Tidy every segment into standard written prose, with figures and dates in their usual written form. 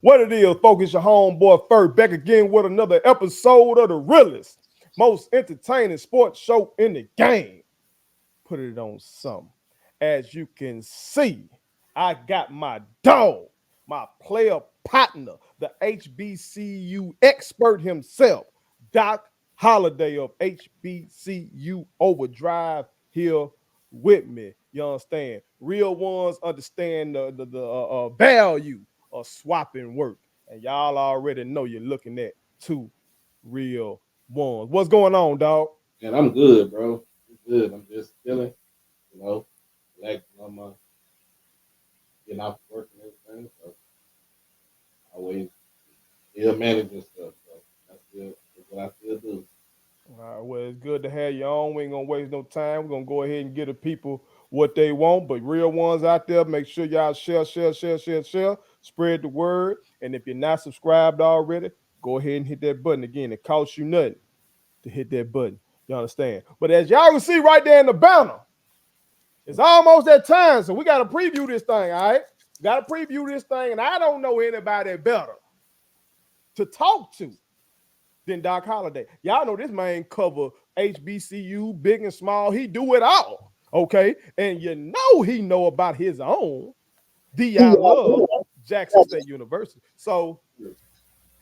What it is, focus your homeboy Fur back again with another episode of the realest, most entertaining sports show in the game. Put it on some. As you can see, I got my dog, my player partner, the HBCU expert himself, Doc Holliday of HBCU OverDrive here with me. You understand? Real ones understand the value of swapping work. And y'all already know you're looking at two real ones. What's going on, dog? And I'm good, bro. I'm good. I'm just chilling, you know, relaxing on my getting off work and everything. So always still managing stuff. So that's what I still do. All right, well, it's good to have you on. We ain't gonna waste no time. We're gonna go ahead and get the people what they want. But real ones out there, make sure y'all share. Spread the word. And if you're not subscribed already, go ahead and hit that button again. It costs you nothing to hit that button. You understand? But as y'all can see right there in the banner, it's almost that time. So we gotta preview this thing, all right? Gotta preview this thing, and I don't know anybody better to talk to than Doc Holliday. Y'all know this man cover HBCU, big and small. He do it all. Okay. And you know he know about his own. D.I. Love, Jackson State University. So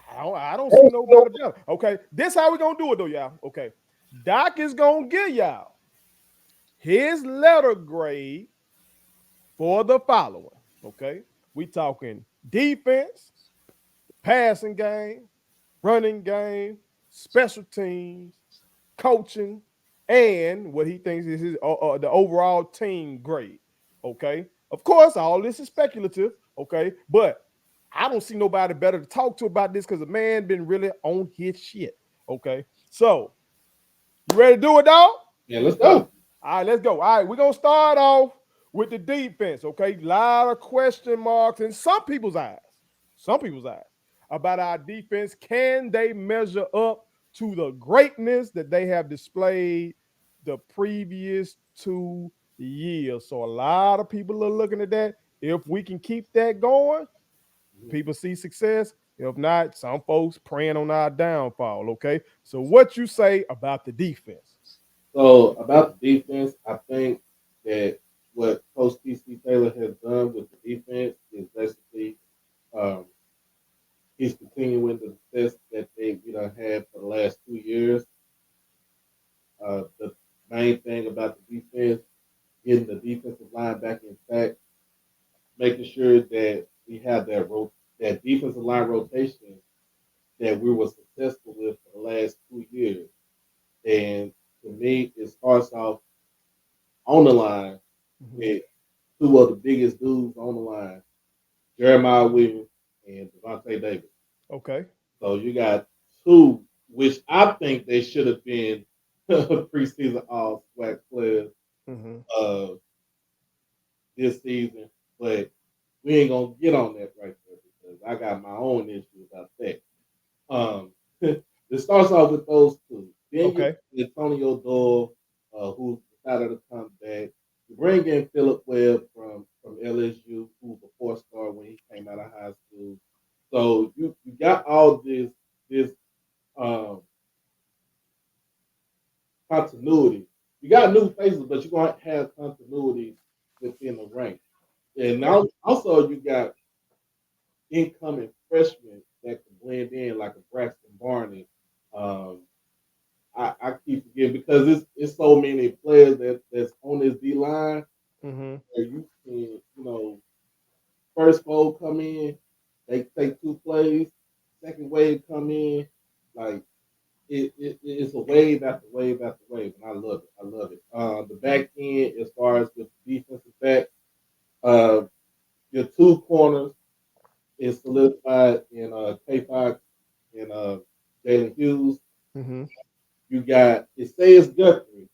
I don't see nobody better. Okay. This how we gonna do it though, y'all. Okay. Doc is gonna give y'all his letter grade for the following. Okay. We talking defense, passing game, running game, special teams, coaching, and what he thinks is his the overall team grade. Okay, of course, all this is speculative. Okay, but I don't see nobody better to talk to about this because the man been really on his shit. Okay, so you ready to do it, dog? Yeah, let's go. All right, let's go. All right, we're gonna start off with the defense. Okay, a lot of question marks in some people's eyes about our defense. Can they measure up to the greatness that they have displayed the previous 2 years? So a lot of people are looking at that. If we can keep that going, Mhm. people see success. If not, some folks praying on our downfall. Okay, so what you say about the defense? So about the defense, I think that what Coach TC Taylor has done with the defense is basically um, he's continuing the success that they had for the last 2 years. The main thing about the defense, getting the defensive line back intact, making sure that we have that defensive line rotation that we were successful with for the last 2 years. And to me, it starts off on the line Mhm. with two of the biggest dudes on the line, Jeremiah Williams and Devontae Davis. Okay. So you got two, which I think they should have been preseason all SWAC players Mm-hmm. uh, this season, but we ain't gonna get on that right there because I got my own issue about that. It starts off with those two. Then you Okay. Antonio Doyle, who decided to come back. You bring in Philip Webb from LSU, who's a 4-star when he came out of high school. So you got all this um, continuity. You got new faces, but you're gonna have continuity within the rank. And Okay. now also you got incoming freshmen that can blend in like a Braxton Barney. Um, I keep forgetting because it's so many players that's on this D line Mm-hmm. where you can, first fold come in, they take 2 plays, second wave come in, like it's a wave after wave after wave, and I love it. I love it. The back end, as far as with the defensive back, uh, your two corners is solidified in K5 and Jalen Hughes. Mm-hmm. You got Isaias Guthrie,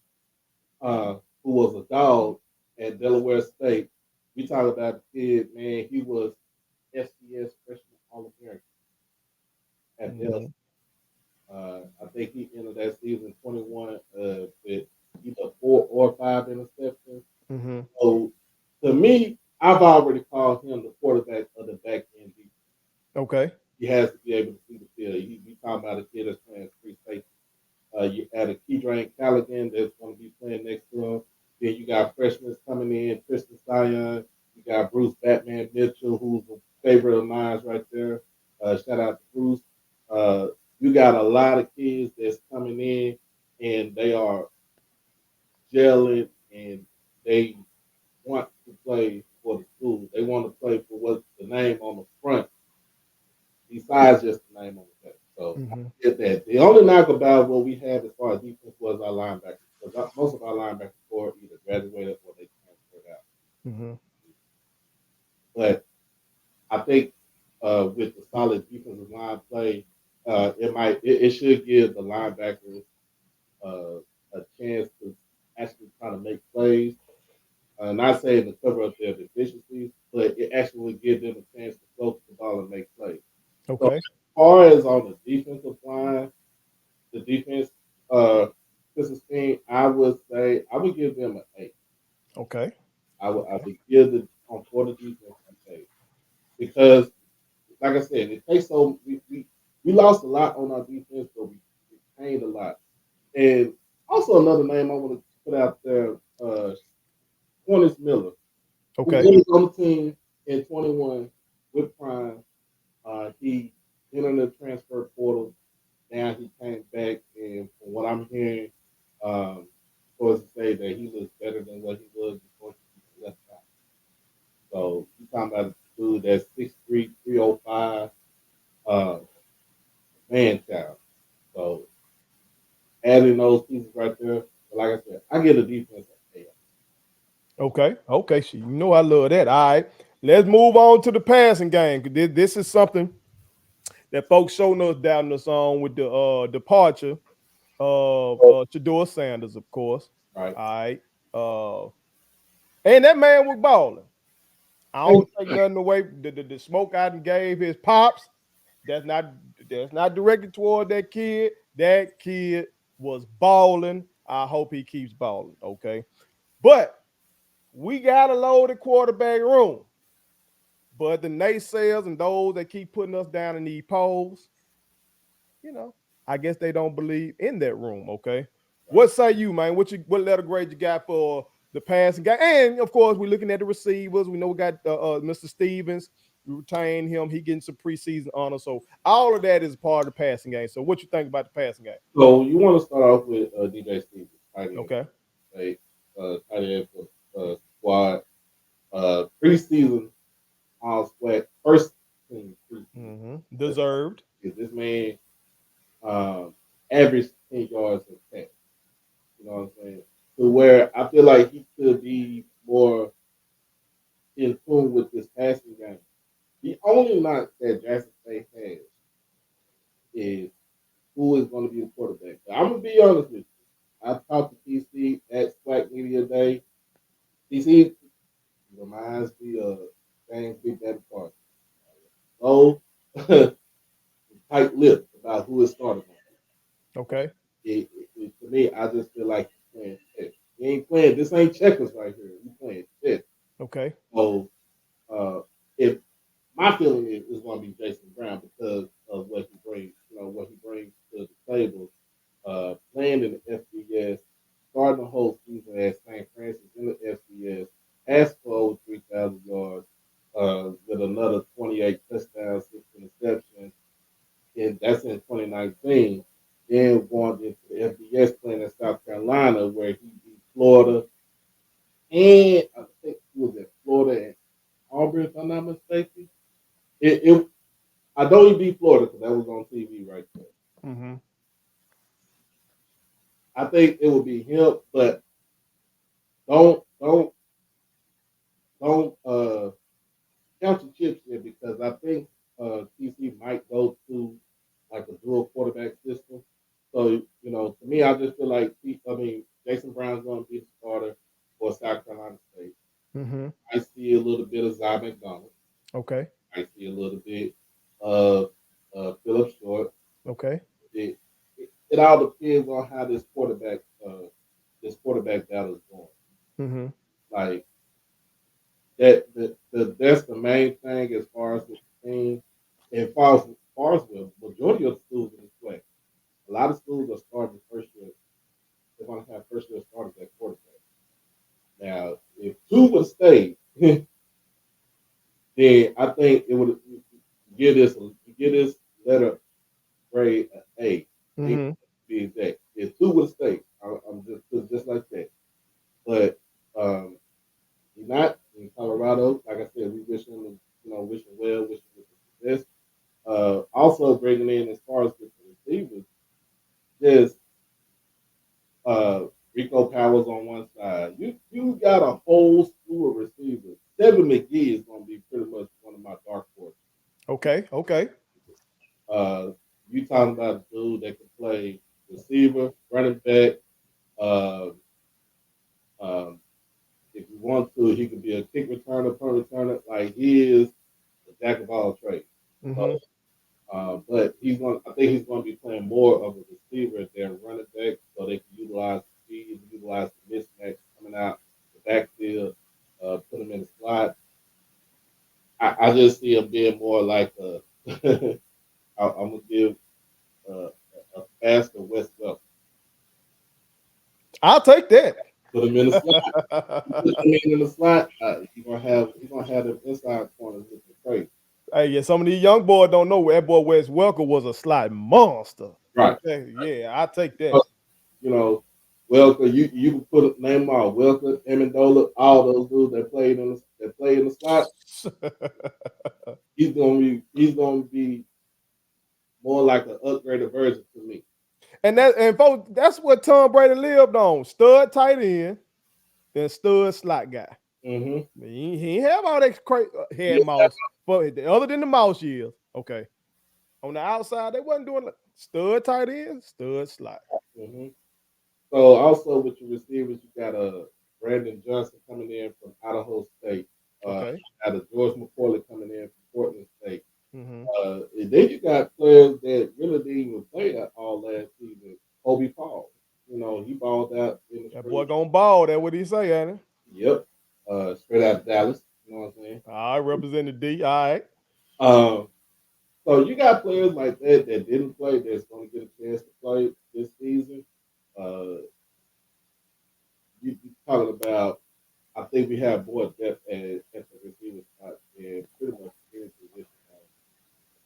uh, who was a dog at Delaware State. We talk about the kid, man. He was FCS freshman All American at Delaware. Mm-hmm. I think he ended that season 21 with either 4 or 5 interceptions. Mm-hmm. So to me, I've already called him the quarterback of the back end defense. he has to be able to see the field. You talking about a kid that's playing free safety. You add a key drain Callaghan that's going to be playing next to him. Then you got freshmen coming in, Tristan Sion. You got Bruce Batman Mitchell, who's a favorite of mine right there. Shout out to Bruce. Uh, you got a lot of kids that's coming in, and they are gelling, and they want to play for the school. They want to play for what the name on the front, besides just the name on the back. So I Mm-hmm. get that. The only knock about what we had as far as defense was our linebackers. Because most of our linebackers core either graduated or they transferred out. Mm-hmm. But I think with the solid defensive line play, it should give the linebackers uh, a chance to actually try to make plays. Not saying to cover up their deficiencies, but it actually would give them a chance to float the ball and make plays. So as Okay. far as on the defensive line, the defense, uh, this is thing, I would say I would give them an eight. Okay. I would give the on for the defense an eight because, like I said, it takes so we lost a lot on our defense, but we retained a lot. And also another name I want to put out there, Cornish Miller, who Okay. was on the team in 21 with Prime. He entered the transfer portal. Now he came back, and from what I'm hearing, supposed to say that he looks better than what he was before he left out. So you talking about a dude that's 6'3", 305, uh, man child. So adding those pieces right there, but like I said, I get a defense at A. Okay. Okay. So you know I love that. All right. Let's move on to the passing game. This is something that folks showing us doubting us on with the departure of Shador Sanders, of course. Right? All right. Uh, and that man was balling. I don't take nothing away. The smoke I done gave his pops. That's not that's not directed toward that kid. That kid was balling. I hope he keeps balling. Okay. But we got a loaded quarterback room. But the naysayers and those that keep putting us down in these polls, you know, I guess they don't believe in that room. Okay. Right. What say you, man? What letter grade you got for the passing guy? And of course, we're looking at the receivers. We know we got Mr. Stevens. We retained him. He getting some preseason honor. So all of that is part of the passing game. So what you think about the passing game? So you want to start off with DJ Stevens, tight end, Okay. right? Tight end for squad. Preseason all sweat first team preseason. Mm-hmm. Deserved. This man averaged 10 yards a catch. You know what I'm saying? To where I feel like he could be more in tune with this passing game. The only knock that Jackson State has is who is going to be the quarterback. I'm gonna be honest with you. I talked to TC at Slack Media Day. TC reminds me of James Big Daddy Carter. So tight lipped about who is starting. Okay. To me, I just feel like he's playing chess. He ain't playing. This ain't checkers right here. He's playing chess. Okay. So if my feeling is going to be Jason Brown because of what he brings, what he brings to the table. Playing in the FBS, starting the whole season at St. Francis in the FBS, has for over 3,000 yards, with another 28 touchdowns, 6 interceptions, and that's in 2019. Then going into the FBS playing in South Carolina, where he beat Florida, and I think he was at Florida and Auburn, if I'm not mistaken. It I know he beat Florida because that was on TV right there. Mm-hmm. I think it would be him, but don't don't don't count your chips here because I think TC might go to like a dual quarterback system. So to me, I just feel like Jason Brown's going to be the starter for South Carolina State. Mm-hmm. I see a little bit of Zy McDonald. Okay. I see a little bit of Philip Short. Okay. It all depends on how this quarterback battle is going. Mm-hmm. Like that's the main thing as far as the team. And far Barnesville, majority of the schools in this way, a lot of schools are starting first year. They're going to have first year starters at quarterback. Now, if two would stay, then I think it would give this letter grade an A. A Mm-hmm. be exact. If two would stay, I'm just like that. But he's not in Colorado. Like I said, we wish him, wish him well, wish him success. Also bringing in as far as the receivers, just Rico Powers on one side. You got a whole slew of receivers. Devin McGee is going to be pretty much one of my dark horses. Okay. Okay. Uh, you talking about a dude that can play receiver, running back. Uh, um, if you want to, he could be a kick returner, punt returner. Like he is a jack of all trades. Mm-hmm. So, but I think he's going to be playing more of a receiver than running back, so they can utilize the speed, utilize the mismatch coming out the backfield, put him in the slot. I just see him being more like a. I'm gonna give uh, a faster West Welker. I'll take that. Put him in the slot. Put him in the slot. He's gonna have them inside corners looking crazy. Hey, yeah, some of these young boys don't know that boy Wes Welker was a slot monster. Right. Okay, yeah, I take that. You know, Welker. You can put name out Welker, Amendola, all those dudes that play in the slot. He's gonna be more like an upgraded version to me. and folks, that's what Tom Brady lived on: stud tight end, then stud slot guy. Mm-hmm. He ain't have all that head Yeah. mouse, but other than the mouse years. Okay, on the outside they wasn't doing stud tight end, stud slot. Mm-hmm. So also with your receivers, you got Brandon Johnson coming in from Idaho State. Okay. Got a George McCoy coming in from Portland State. Mm-hmm. And then you got players that really didn't even play that all last season. Kobe Paul, he balled out in the That boy spring. gonna ball. That's what he say, ain't it? Yep. Straight out of Dallas. You know what I'm saying? I represent the D. All right. Um, so you got players like that didn't play that's going to get a chance to play this season. Uh, you talking about? I think we have more depth at the receiver spot and pretty much any position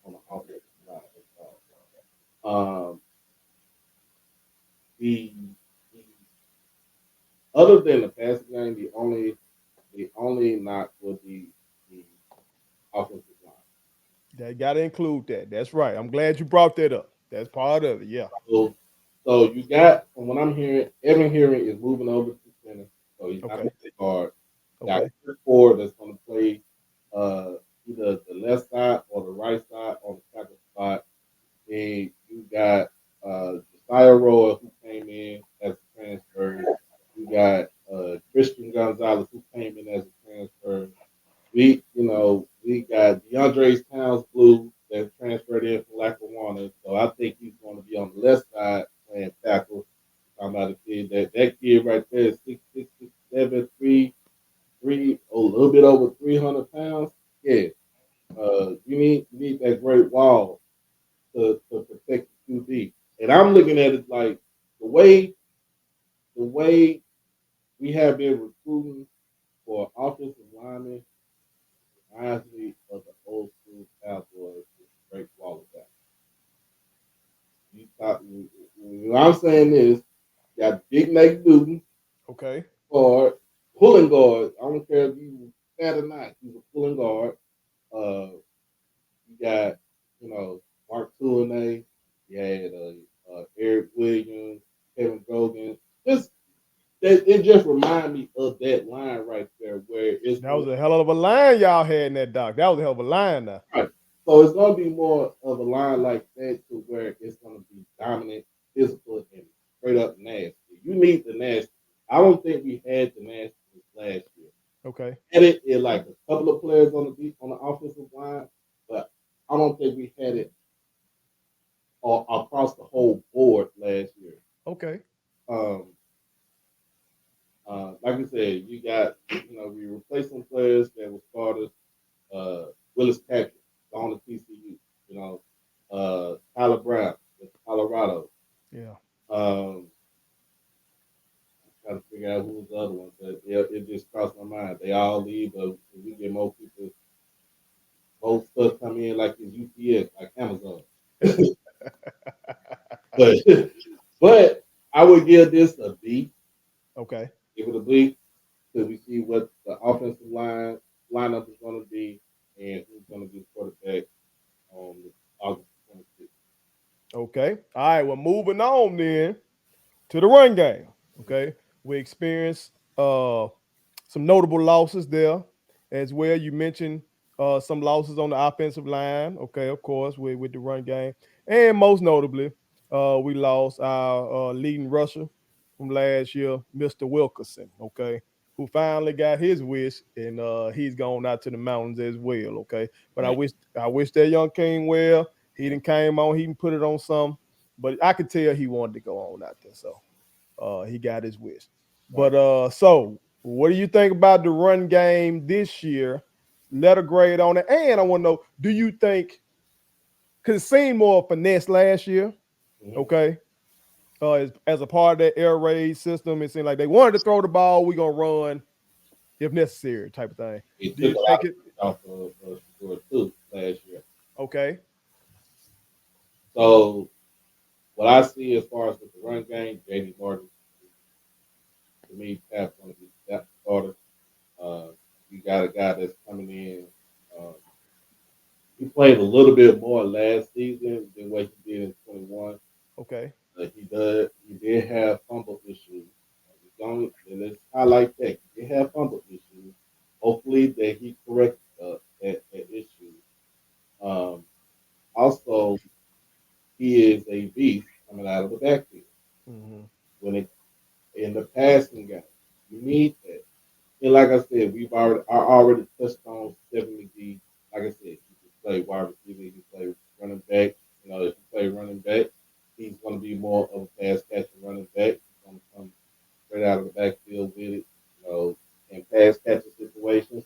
on the offensive line as well. The, the other than the passing game, the only knock would be the offensive line. They gotta include that. That's right. I'm glad you brought that up. That's part of it. Yeah. So you got, from what I'm hearing, Evan Hearing is moving over to center, so he's not Okay. going to guard. Got Okay. Chris Ford that's going to play uh, either the left side or the right side on the tackle spot. And you got Josiah Roy who came in as a transfer. You got Christian Gonzalez who came in as a transfer. We got DeAndre Towns Blue that transferred in from Lackawanna. So I think he's going to be on the left side playing tackle. I'm about a kid that kid right there is 6'6", 6'7", 3, a little bit over 300 pounds. Yeah. You need that great wall to protect the QB. And I'm looking at it like the way we have been recruiting for offensive linemen reminds me of the old school Cowboys with great quality. What I'm saying is, you got Big Nate Newton Okay. or pulling guard. I don't care if you fat or not. He's a pulling guard. Uh, you got Mark Tuinay. You had Eric Williams, Kevin Gogan. It just remind me of that line right there where it's That was a hell of a line y'all had in that doc. That was a hell of a line now. right. So it's going to be more of a line like that to where it's going to be dominant, physical, and straight up nasty. You need the nasty. I don't think we had the nasty last year. Okay. Had it like a couple of players on the offensive line, but I don't think we had it across the whole board last year. Okay. Um, like I said, you got we replaced some players that were starters. Willis Patrick gone to TCU. all leave, but we get more people, most stuff come in like it's UPS, like Amazon. but but I would give this a B. Okay. Give it a B till we see what the offensive lineup is going to be and who's going to be quarterback on August 26th. Okay. All right. Well, moving on then to the run game. Okay. We experienced some notable losses there as well. You mentioned some losses on the offensive line. Okay, of course, with the run game. And most notably, we lost our leading rusher from last year, Mr. Wilkerson. Okay. Who finally got his wish, and he's gone out to the mountains as well. Okay, but Right, I wish that young king well. He didn't came on, he didn't put it on some, but I could tell he wanted to go on out there. So he got his wish. right. But so what do you think about the run game this year? Letter grade on it. And I want to know, do you think because it seemed more finesse last year, Mm-hmm. okay? As a part of that air raid system, it seemed like they wanted to throw the ball, we're gonna run if necessary, type of thing. It Do took you a lot think of it fish off of Shador too last year. okay? So what I see as far as with the run game, JD Martin, to me, Tap's going to be that starter. Uh, you got a guy that's coming in. Uh, he played a little bit more last season than what he did in 21. Okay. He did have fumble issues. Don't let's highlight that he did have fumble issues. Hopefully that he corrects that issue. Um, Also, he is a beast coming out of the backfield. Mm-hmm. When it in the passing game, you need that. And like I said, I already touched on Stephen McGee. Like I said, he can play wide receiver, he can play running back. You know, if you play running back, he's going to be more of a pass catching running back. He's going to come straight out of the backfield with it, you know, in pass catching situations.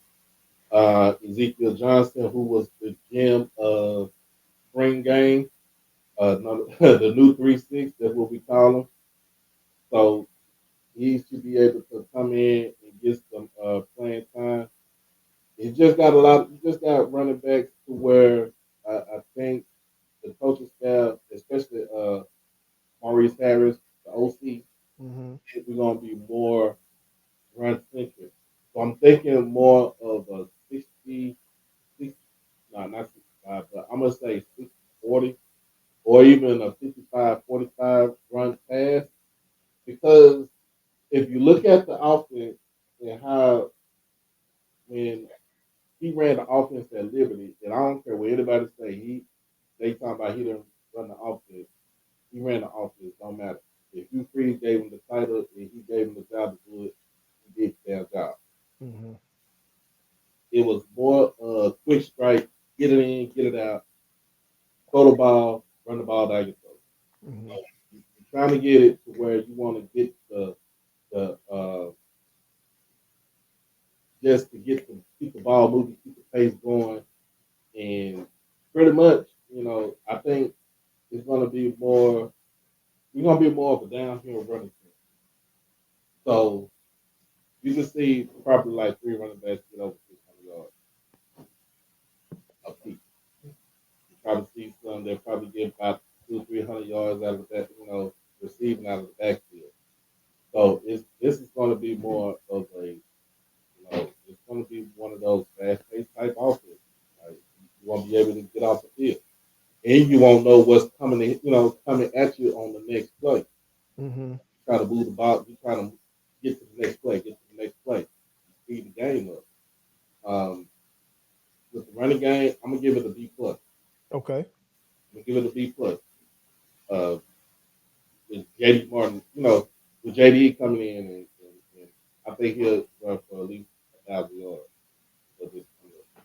Ezekiel Johnson, who was the gem of spring game, the new 3-6, that's what we call him. So he should be able to come in and get some playing time. He just got a lot. He just got running backs to where I think the coaching staff, especially Maurice Harris, the OC, Mm-hmm. we're gonna be more run centric. So I'm thinking more of a 60, 60 no, not 65, but I'm gonna say 60-40, or even a 55-45 run pass. Because if you look at the offense and how when he ran the offense at Liberty, and I don't care what anybody say, they talking about he didn't run the offense. He ran the offense, don't matter. If you free gave him the title and he gave him the job to do it, he did their job. Mm-hmm. It was more quick strike, get it in, get it out, throw the ball, run the ball down your throat. Mm-hmm. You're trying to get it to where you want to get the just to get the keep the ball moving, keep the pace going, and pretty much, you know, I think it's gonna be more. We're gonna be more of a downhill running team. So you can see probably like three running backs get over 600 yards a piece. You probably see some that probably get about 200-300 yards out of that, you know, receiving out of the backfield. So this is going to be more of a, it's going to be one of those fast paced type offenses. Like, you won't be able to get off the field, and you won't know what's coming, coming at you on the next play. Mm-hmm. Try to move the ball. You try to get to the next play. Get to the next play. Speed the game up. Um, with the running game, I'm gonna give it a B plus. Okay. I'm gonna give it a B plus. Uh, with JD Martin, with JD coming in, and I think he'll run for at least 1,000 yards for this year.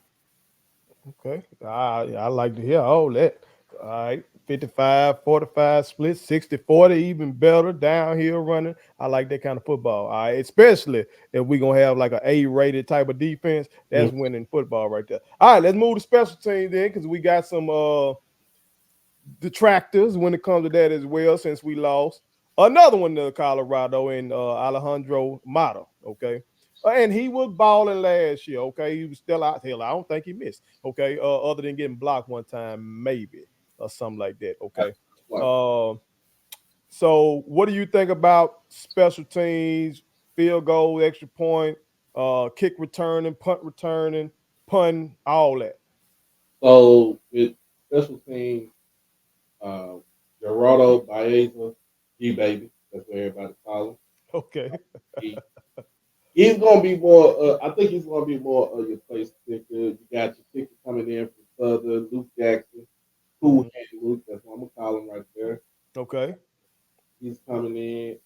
Okay. I like to hear all that. All right. 55-45 split, 60-40, even better, downhill running. I like that kind of football. All right. Especially if we're going to have like an A-rated type of defense. That's Mm. winning football right there. All right. Let's move to special teams then because we got some detractors when it comes to that as well since we lost. Another one to Colorado and Alejandro Mata. Okay. And he was balling last year. Okay, he was still out. Hell, I don't think he missed. Okay, other than getting blocked one time, maybe or something like that. Okay. Like, Uh, so what do you think about special teams, field goal, extra point, kick returning, punt returning, pun, all that? so with special teams, uh, Gerardo Baeza, G baby, that's what everybody calls him. Okay. He, he's gonna be more. I think he's gonna be more of your place kicker. You got your kicker coming in from Southern, Luke Jackson, cool Mhm. hand Luke. That's what I'm gonna call him right there. Okay. He's coming in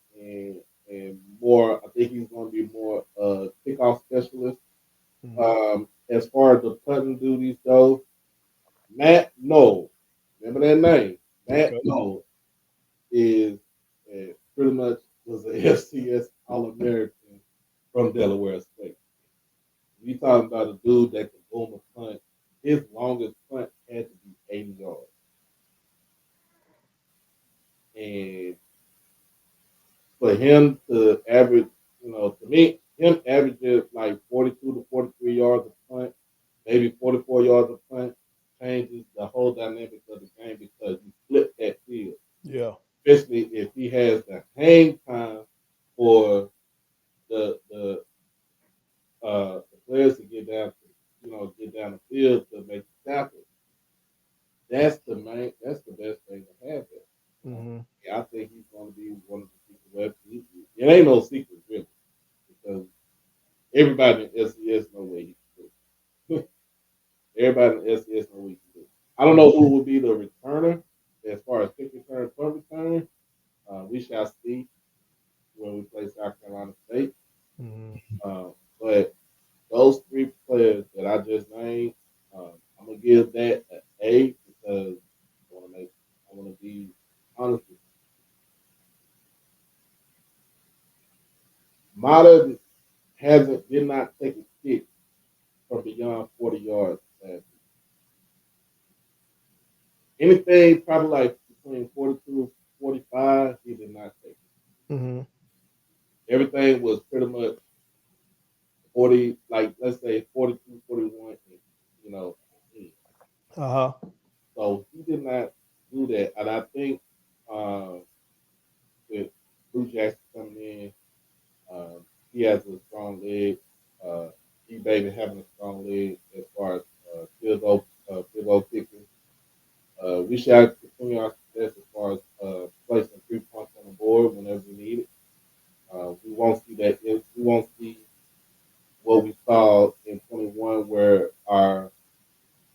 and more. I think he's gonna be more kickoff specialist. Hmm. As far as the punting duties go, Matt Knoll, remember that name? Matt Okay. Knoll is pretty much was a FCS All American from Delaware State. We talking about a dude that can boom a punt. His longest punt had to be 80 yards, and for him to average, to me, him averaging like 42 to 43 yards a punt, maybe 44 yards a punt, changes the whole dynamic of the game because you flip that field, Yeah. especially if he has the hang time for the players to get down to, get down the field to make the tackle. That's the best thing to have there. Hmm. Yeah, I think he's going to be one of the secret weapons. It ain't no secret really because everybody in SES know what he can do. Everybody in SES know what he can do. I don't know who will be the returner as far as kick return, punt return. We shall see when we play South Carolina State. Hmm. But those three players that I just named, I'm gonna give that an A because I want to be honest with you. Mata did not take a kick from beyond 40 yards last week. Anything probably like between 42 and 45, he did not take it. Hmm. Everything was pretty much 40, like let's say 42, 41, and, you know. Uh-huh. So he did not do that. And I think uh, with Blue Jackson coming in, he has a strong leg. Uh, he baby having a strong leg as far as field goal kicking. We shall continue our success as far as placing 3 points on the board whenever we need it. We won't see that. We won't see what we saw in 21, where our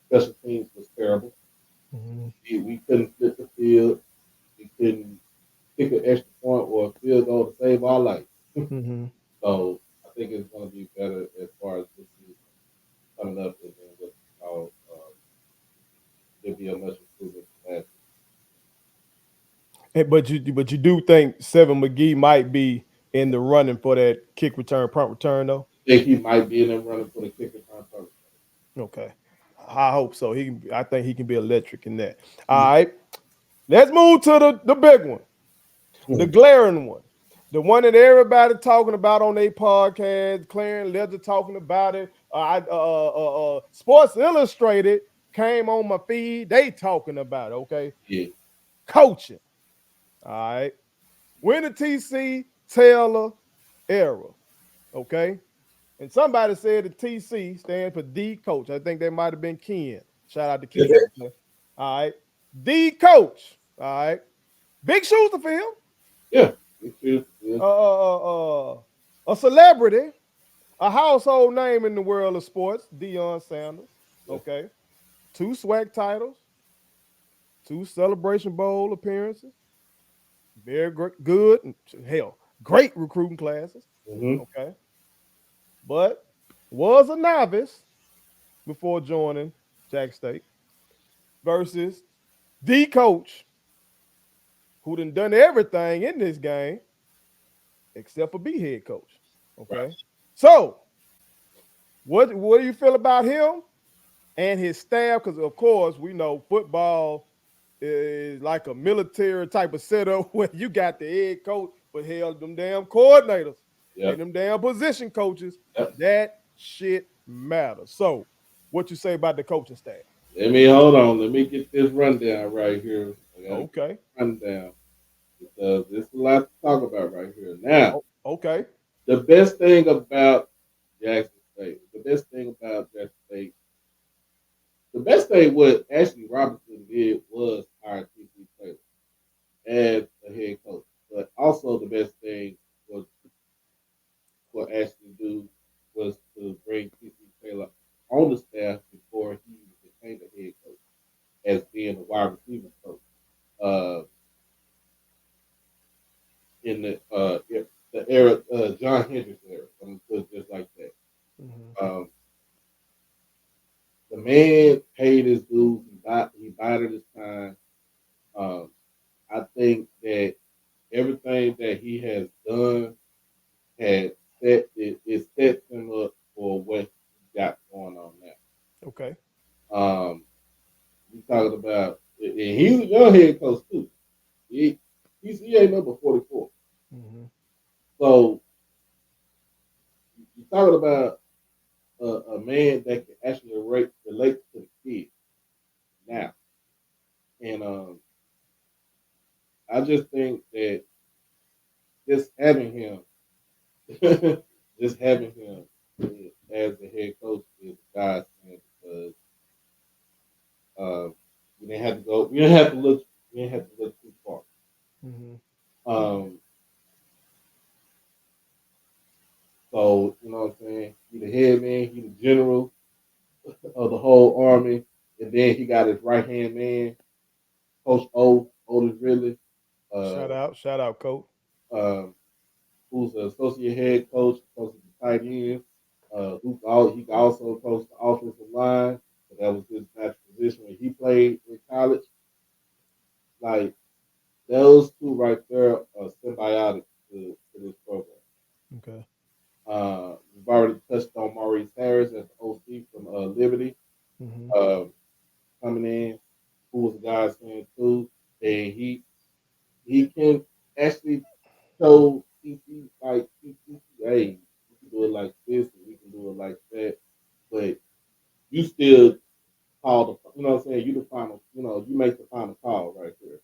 special teams was terrible. Hmm. We couldn't flip the field. We couldn't kick an extra point or a field goal to save our life. Hmm. So I think it's going to be better as far as this season coming up, and then what it'll be a much improvement from last But you do think Seven McGee might be in the running for that kick return, punt return though? year. I think he might be in there running for the kicker time. Okay. I hope so. I think he can be electric in that. All right. Let's move to the big one, the glaring one. The one that everybody talking about on their podcast, Clarence Ledger talking about it. Sports Illustrated came on my feed. They talking about it. Okay, Yeah, coaching. All right, when the TC Taylor era. Okay, and somebody said the TC stands for D coach. I think that might have been Ken. Shout out to yeah, Ken. Okay? All right, D coach. All right, big shoes to fill. yeah. Yeah. A celebrity, a household name in the world of sports, Deion Sanders. Yeah. Okay, 2 SWAC titles, 2 Celebration Bowl appearances, very good, hell, great recruiting classes. Mm-hmm. Okay, but was a novice before joining Jack State versus the coach who done everything in this game except for be head coach. Right. Okay, so what do you feel about him and his staff? Because of course we know football is like a military type of setup where you got the head coach, but hell, them damn coordinators. Yep. and them damn position coaches, Yep. that shit matters. So, what you say about the coaching staff? Let me hold on. Let me get this rundown right here. I gotta get Okay. this rundown because there's a lot to talk about right here. Now, Oh, okay. the best thing about Jackson State, the best thing about Jackson State, the best thing what Ashley Robinson did was hire TC Taylor as a head coach. But also the best thing was for Ashley to do was to bring TC Taylor on the staff before he became the head coach as being a wide receiver coach. Uh, in the era John Hendricks era. I'm gonna put it just like that. Mhm. Um, the man paid his dues. He bided his time. Um, I think that everything that he has done had it sets him up for what he got going on Okay. now. We talking about, and he's a young head coach too. He he ain't number 44. Mhm. So you talking about a man that can actually relate to the kid now. And I just think that just having him, just having him as the head coach is a godsend because uh, we didn't have to go, we didn't have to look too far. Mhm. Um, so you know what I'm saying? He the head man, he the general of the whole army, and then he got his right hand man, Coach Otis Ridley. Uh, Shout out, coach. um, who's the associate head coach, coaches the tight ends, he can also coach the offensive line. So that was his natural position when he played in college. Like those two right there are symbiotic to this program. Okay. We've already touched on Maurice Harris as the OC from Liberty Mhm. uh, coming in, who was a godsend too, and he can actually show TC like TC, hey, we can do it like this and we can do it like that. But you still call the, you know what I'm saying? You the final, you make the final call right there.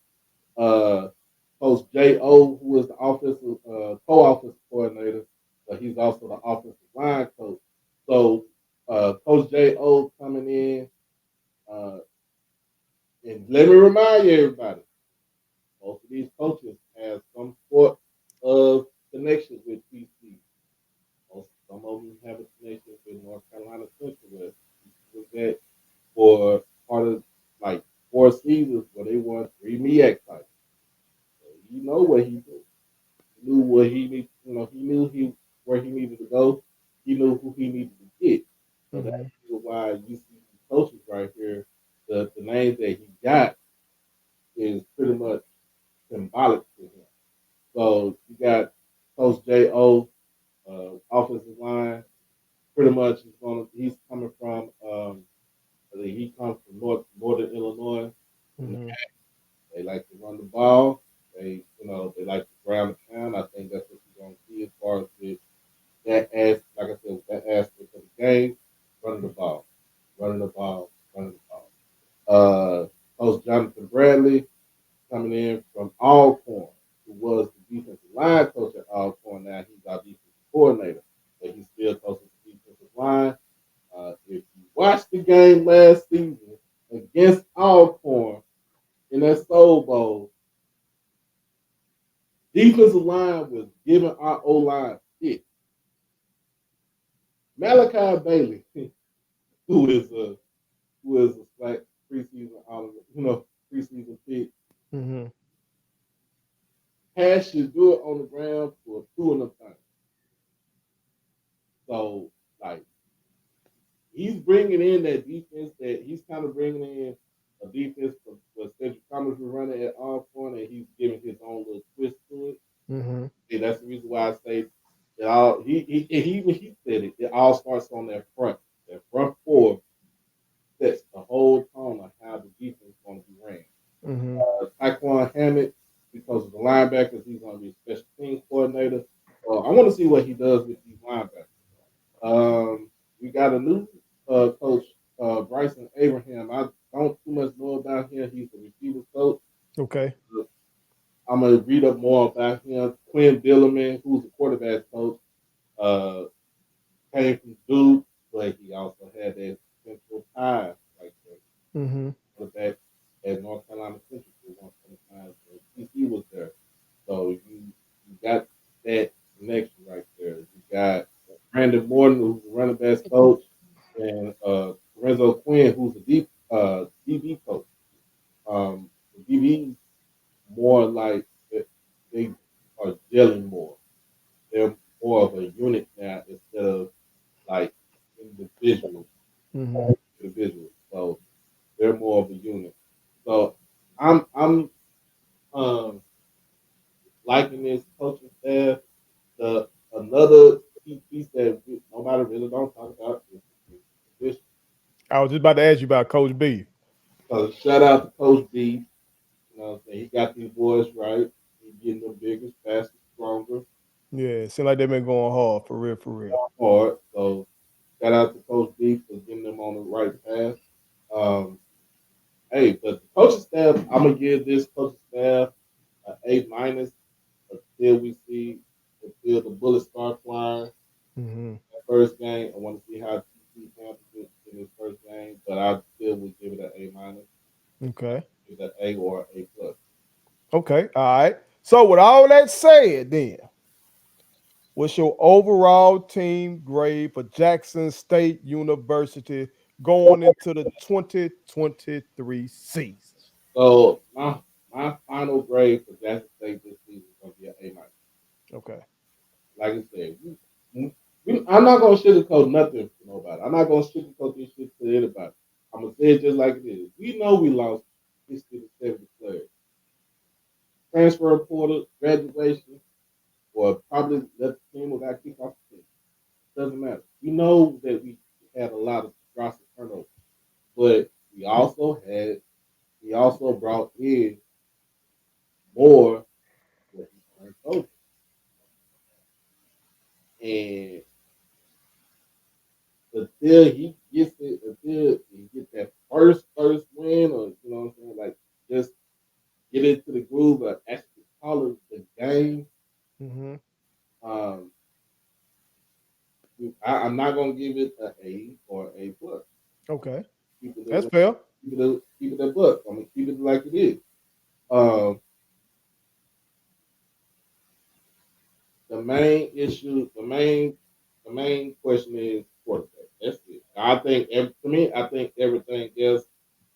Coach J.O., who is the offensive co-offensive coordinator, but he's also the offensive line coach. So Coach J.O. coming in, uh, and let me remind you, everybody, most of these coaches have some sort of connection with TC. Some of them have a connection with North Carolina Central West. Was that for part of like 4 seasons where they won 3 MEAC titles. So you know what he did. He knew what he needed. He knew he where he needed to go. He knew who he needed to get. So that's Mhm. why you see these coaches right here. The names that he got is pretty much symbolic to him. So you got Coach J.O. Offensive line. Pretty much he's coming from he comes from Northern Illinois. And Mhm. they like to run the ball. They like to ground the pound. I think that's what you're gonna see as far as with like I said, with that aspect of the game, running the ball, running the ball, running the ball. Coach Jonathan Bradley coming in from Alcorn, who was the defensive line coach at Alcorn. Now he's our defensive coordinator, but he still coaches the defensive line. If you watched the game last season against Alcorn in that Soul Bowl, defensive line was giving our O line it. Malachi Bailey, who is a like preseason preseason pick, Mhm. has should do it on the ground for 2 of them. So like he's bringing in that defense that he's kind of bringing in a defense for what Cedric Thomas was running at all point, and he's giving his own little twist to it. Mhm. And that's the reason why I say it all. He said it. It all starts on that front. That front four sets the whole tone of how the defense is going to be ran. Mhm. Taquan Hammett, because of the linebackers, he's going to be a special teams coordinator. I want to see what he does receivers coach. Okay. I'm gonna read up more about him. Quinn Dillerman, who's the quarterback coach, uh, came from Duke, but he also had that central tie like that. Mm-hmm. Quarterback at North Carolina Central for one point of time. So he was there. So you got that connection right there. You got Brandon Morton, who's the running backs coach, and Lorenzo Quinn, who's the DB coach. The DBs more like they are gelling more. They're more of a unit now instead of like individual Mm-hmm. individuals. So they're more of a unit. So I'm um liking this coaching staff. The another key piece that nobody really don't talk about is this. I was just about to ask you about Coach B. So shout out to Coach B. You know what I'm saying? He got these boys right. He getting them bigger, faster, stronger, Yeah, seems like they've been going hard for real, for real. hard. So shout out to Coach B for getting them on the right path. Um, hey, but the coaching staff, I'm gonna give this coaching staff an A minus until we see until the bullets start flying. Mm-hmm. That first game, I want to see how TC handles it in his first game, but I still would give it an A minus, Okay. give it an A or A plus. Okay. All right. So with all that said, then what's your overall team grade for Jackson State University going into the 2023 season? So my final grade for Jackson State this season is gonna be an A minus. Okay. Like I said, I'm not gonna sugarcoat nothing for nobody. I'm not gonna sugarcoat this shit to anybody. I'm gonna say it just like it is. We know we lost 60 to 70 players. Transfer portal, graduation, or probably let the team or got kicked off the team. Doesn't matter. We know that we had a lot of roster turnover, but we also brought in more what he turned over. And until he gets that first win, or you know what I'm saying, like just get into the groove of actually calling the game. Mm-hmm. Um, I'm not gonna give it an A or A plus. Okay. Keep it That's a, fair. keep it a book. I'm gonna keep it like it is. Um, the main issue, the main question is quarterback. That's it. To me, I think everything else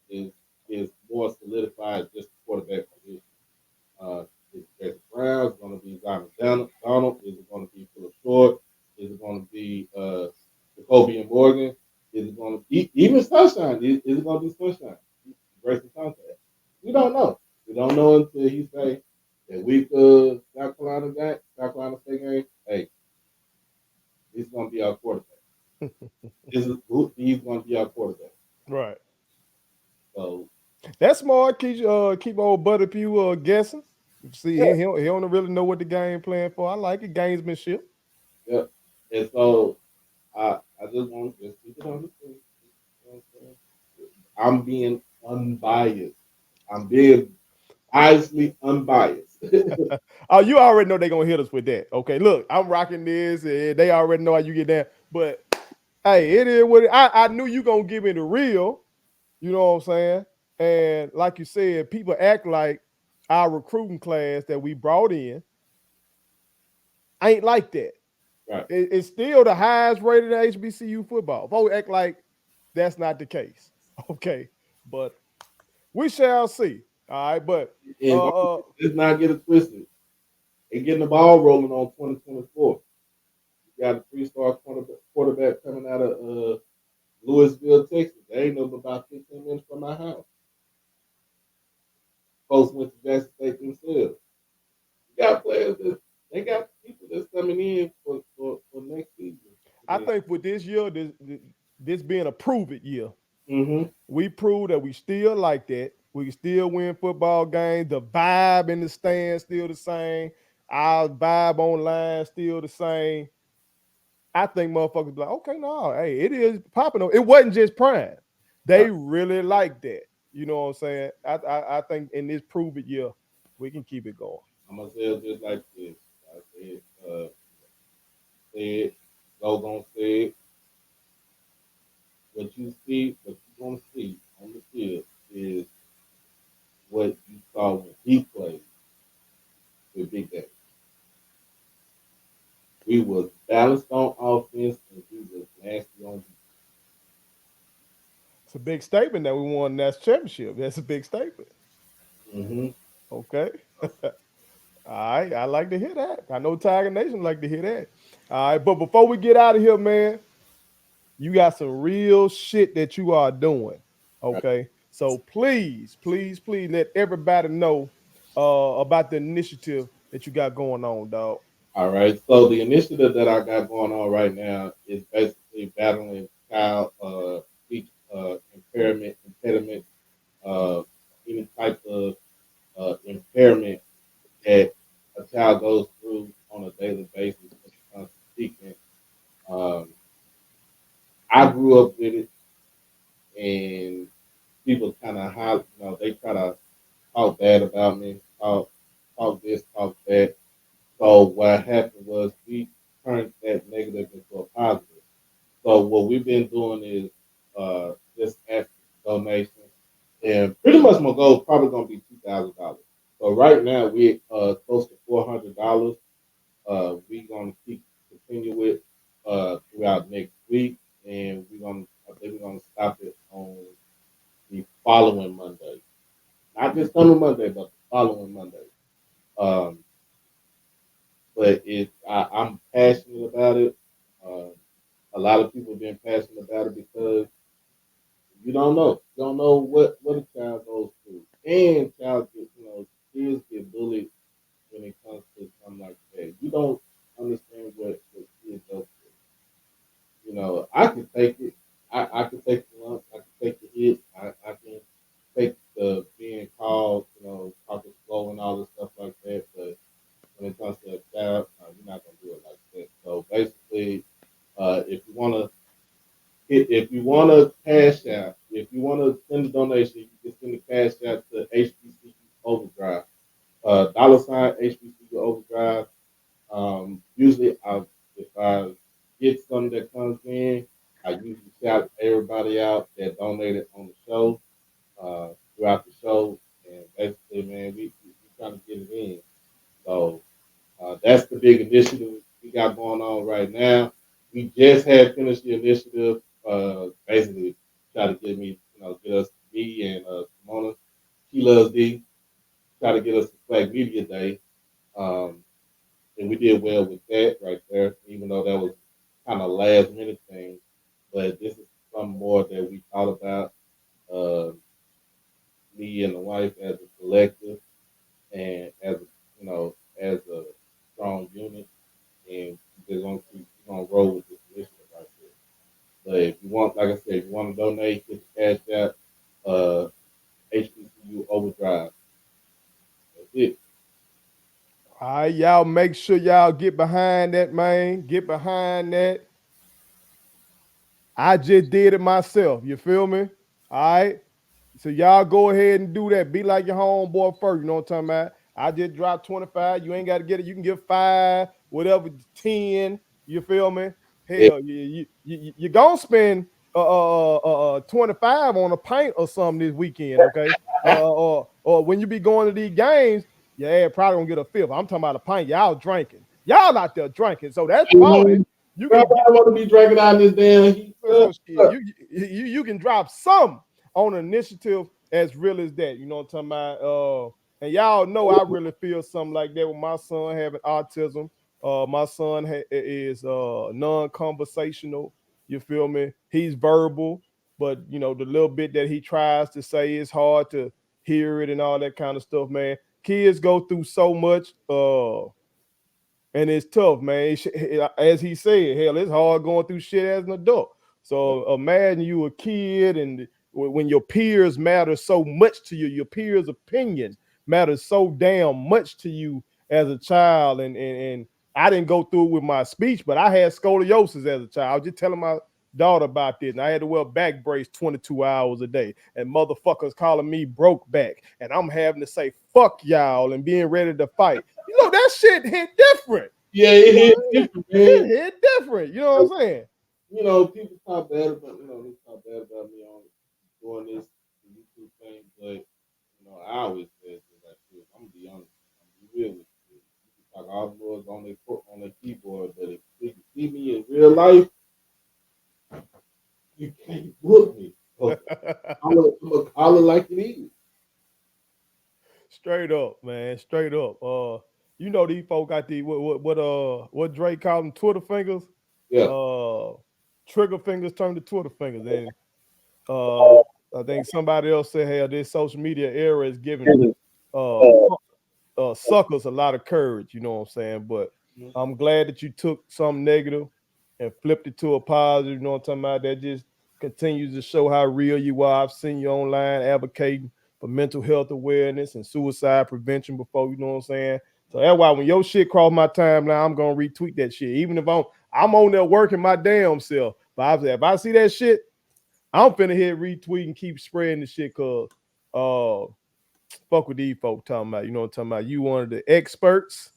is is more solidified just the quarterback position. Is it Brown? Is it going to be Zion Donald? Is it going to be Philip Short? Is it going to be Jacoby and Morgan? Is it going to be even Sunshine? Is it going to be Sunshine? Grayson Contact? We don't know. We don't know until he say that week South Carolina State game. Hey, he's going to be our quarterback. He's going to be our quarterback. Right. So That's smart. Keep old Butterpew guessing. See, yeah, he don't really know what the game plan for. I like it. Gamesmanship. yeah. And so I just want to just keep it on the thing. You know what I'm saying? I'm being unbiased. I'm being biasly unbiased. Oh, you already know they're gonna hit us with that. Okay, look, I'm rocking this, and they already know how you get down. But hey, it is what I knew you gonna give me the real. You know what I'm saying? And like you said, people act like our recruiting class that we brought in ain't like that. Right. It's still the highest rated HBCU football. Folks act like that's not the case. Okay, but we shall see. All right, but And uh, let's not get it twisted. They're getting the ball rolling on 2024. You got a three-star quarterback coming out of Louisville, Texas. They ain't no about 15 minutes from my house. Folks went to Jackson State themselves. You got players that they got people that's coming in for next season. I think with this year, this being a prove it year, Mm-hmm. we prove that we still like that. We can still win football games. The vibe in the stand still the same. Our vibe online still the same. I think motherfuckers be like, okay, no, hey, it is popping. It wasn't just prime. Right. They really like that. You know what I'm saying? I think in this prove it year, we can keep it going. I'm gonna say it just like this. I said, go gonna say it. What you see, what you gonna see on the field is what you saw when he played with Big Daddy. We was balanced on offense and we was nasty on It's a big statement that we won that championship. That's a big statement. defense. Mm-hmm. Okay. All right. I like to hear that. I know Tiger Nation like to hear that. All right. But before we get out of here, man, you got some real shit that you are doing. Right. Okay. So please, please, please let everybody know about the initiative that you got going on, dog. All right. So the initiative that I got going on right now is basically battling child speech impediment, uh, any type of impairment that a child goes through on a daily basis when it comes to speaking. Um, I grew up with it, and people kind of they try to talk bad about me, talk this, talk that. So what happened was we turned that negative into a positive. So what we've been doing is just asking donations, and pretty much my goal is probably going to be $2,000. So right now we close to $400. We're gonna keep continue with throughout next week, and I think we're gonna stop it on the following Monday. Not this coming Monday, but the following Monday. Um, but I'm passionate about it. Uh, a lot of people have been passionate about it because you don't know what a child goes through, and child get kids get bullied when it comes to something like that. You don't understand what kids go through. I can take it. I can take the lumps. I can take the hits. I can take the being called, talking slow and all this stuff like that. But when it comes to a child, you're not gonna do it like that. So basically, if you wanna cash out, if you wanna send a donation, you can send a cash out to HBCU OverDrive. $ HBCU OverDrive. Usually, if I get something that comes in, I usually shout everybody out that donated on the show, throughout the show, and basically, man, we trying to get it in. So that's the big initiative we got going on right now. We just had finished the initiative, basically try to get me, get us D and Simona. She loves D. Try to get us to Flag Media Day. Um, and we did well with that right there, even though that was kind of last minute thing. But this is something more that we thought about, uh, me and the wife as a collective and as a strong unit, and we're gonna roll with this initiative right here. But if you want, like I said, if you want to donate, get the cash out. HBCU Overdrive. That's it. All right, y'all make sure y'all get behind that, man. Get behind that. I just did it myself. You feel me? All right. So y'all go ahead and do that. Be like your homeboy first. You know what I'm talking about? I just dropped 25. You ain't got to get it. You can give 5, whatever, 10. You feel me? Yeah. Hell, you're going to spend 25 on a pint or something this weekend, okay? Or when you be going to these games, yeah, probably going to get a fifth. I'm talking about a pint. Y'all drinking. Y'all out there drinking. So that's probably, you Girl, can get, I want to be drinking out this damn heat. so shit, you can drop some on an initiative as real as that. You know what I'm talking about? And y'all know I really feel something like that with my son having autism. My son is non-conversational. You feel me? He's verbal, but the little bit that he tries to say is hard to hear it and all that kind of stuff. Man, kids go through so much. And it's tough, man. As he said, hell, it's hard going through shit as an adult. So imagine you a kid, and when your peers matter so much to you, your peers' opinion matters so damn much to you as a child. And I didn't go through it with my speech, but I had scoliosis as a child. I was just telling daughter about this, and I had to wear back brace 22 hours a day, and motherfuckers calling me broke back, and I'm having to say fuck y'all and being ready to fight. You know that shit hit different. Yeah, it hit different, It man. hit different. You know what I'm saying? People talk bad about they talk bad about me on doing this YouTube thing, but I always said like this. I'm gonna be honest. I'm gonna be real with you. You can talk all the words on their keyboard, but if you see me in real life, you can't book me. So I'm gonna call it like it is. Straight up, man. Straight up. You know these folk got the what Drake called them Twitter fingers. Yeah. Uh, trigger fingers turn to Twitter fingers, and uh, I think somebody else said, "Hey, this social media era is giving uh suckers a lot of courage." You know what I'm saying? But I'm glad that you took something negative and flipped it to a positive. You know what I'm talking about? That just continues to show how real you are. I've seen you online advocating for mental health awareness and suicide prevention before. You know what I'm saying? So that's why when your shit cross my timeline, I'm gonna retweet that shit, even if I'm on there working my damn self. But if I see that shit, I'm finna hit retweet and keep spreading the shit, cause fuck with these folks talking about. You know what I'm talking about? You one of the experts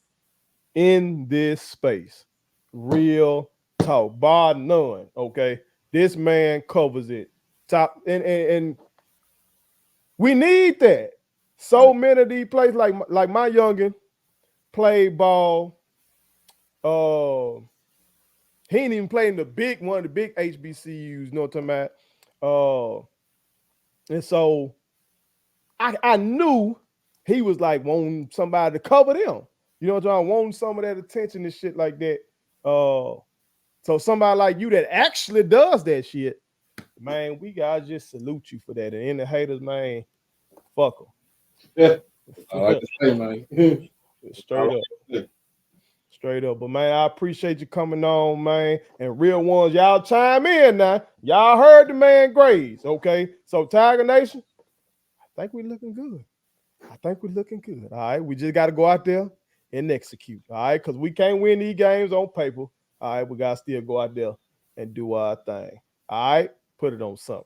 in this space. Real talk, bar none. Okay, this man covers it. Top and we need that. So many of these plays, like my youngin played ball. Uh, he ain't even playing one of the big HBCUs. You know what I'm talking about? And so I knew he was like wanting somebody to cover them. You know what I'm saying? Wanting some of that attention and shit like that. So somebody like you that actually does that shit, man, we gotta just salute you for that. And in the haters, man, fuck Yeah. I them. like to say, man. Straight up. Straight up. But man, I appreciate you coming on, man. And real ones, y'all chime in now. Y'all heard the man Graves, okay? So Tiger Nation, I think we're looking good. All right. We just got to go out there and execute. All right. Because we can't win these games on paper. All right. We got to still go out there and do our thing. All right. Put it on something.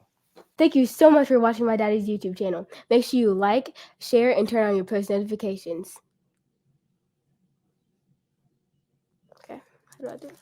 Thank you so much for watching my daddy's YouTube channel. Make sure you like, share, and turn on your post notifications. Okay. How do I do it?